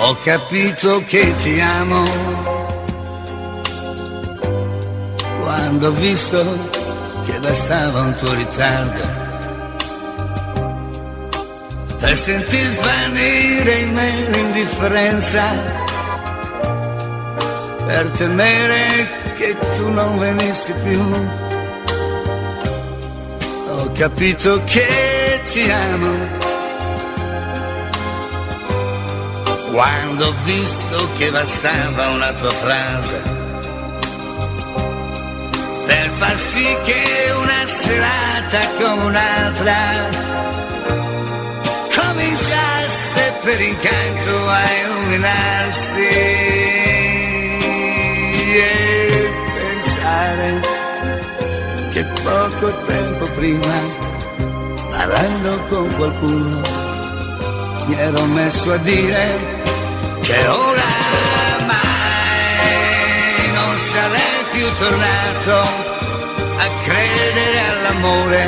Ho capito che ti amo quando ho visto che bastava un tuo ritardo per sentir svanire in me l'indifferenza, per temere che tu non venissi più. Ho capito che ti amo quando ho visto che bastava una tua frase per far sì che una serata come un'altra cominciasse per incanto a illuminarsi e pensare che poco tempo prima, parlando con qualcuno, mi ero messo a dire che oramai non sarei più tornato a credere all'amore,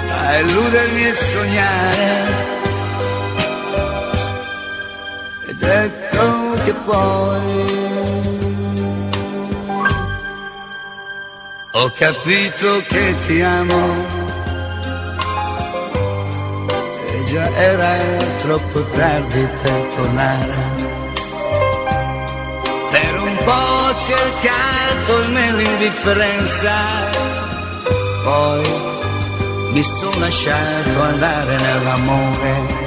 a illudermi e sognare. Ed ecco che poi ho capito che ti amo. Già era troppo tardi per tornare. Per un po' ho cercato in me l'indifferenza, poi mi sono lasciato andare nell'amore.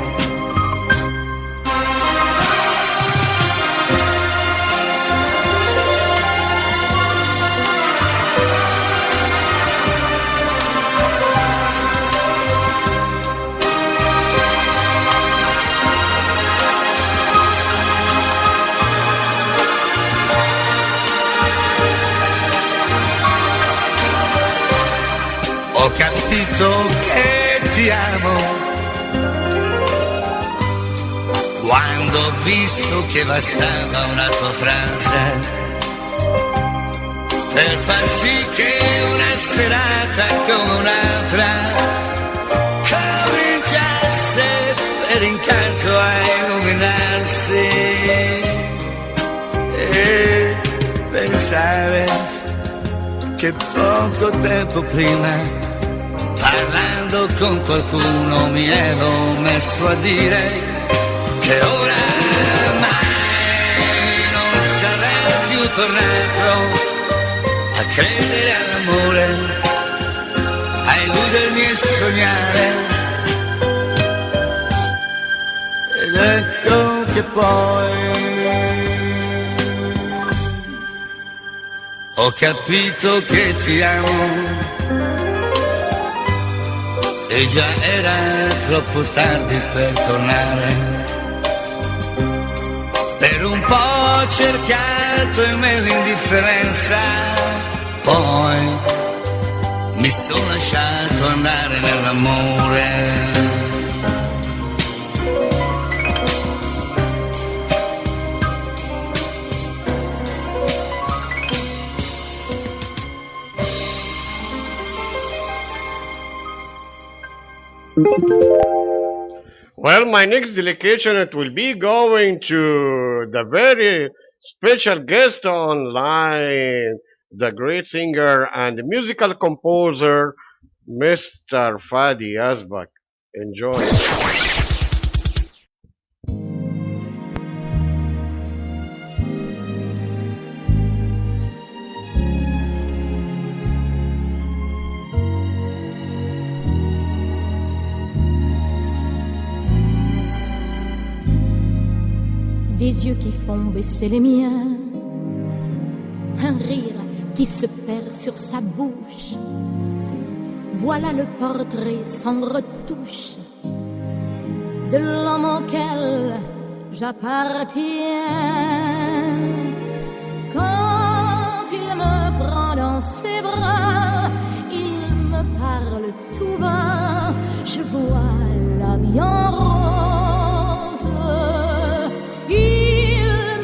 Ho capito che ti amo quando ho visto che bastava una tua frase per far sì che una serata come un'altra cominciasse per incanto a illuminarsi e pensare che poco tempo prima, parlando con qualcuno, mi ero messo a dire che oramai non sarei più tornato a credere all'amore, a illudermi e sognare. Ed ecco che poi ho capito che ti amo. E già era troppo tardi per tornare. Per un po' ho cercato in me l'indifferenza, poi mi sono lasciato andare nell'amore. Well, my next delegation, it will be going to the very special guest online, the great singer and musical composer, Mr. Fadi Asbak. Enjoy. Des yeux qui font baisser les miens, un rire qui se perd sur sa bouche. Voilà le portrait sans retouche de l'homme auquel j'appartiens. Quand il me prend dans ses bras, il me parle tout bas, je vois la vie en rose. Il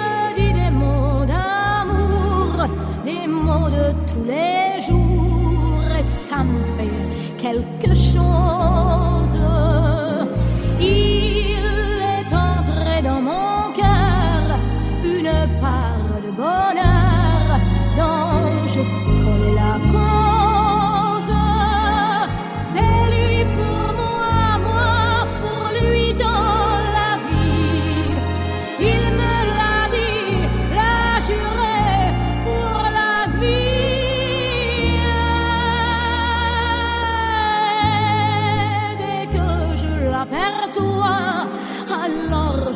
me dit des mots d'amour, des mots de tous les jours, et ça me fait quelque chose. Il est entré dans mon cœur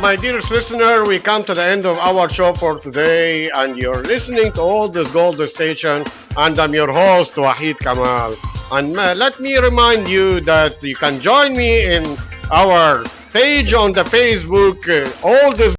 My dearest listener, we come to the end of our show for today, and you're listening to All This Gold Station, and I'm your host, Wahid Kamal. And let me remind you that you can join me in our page on the Facebook, All This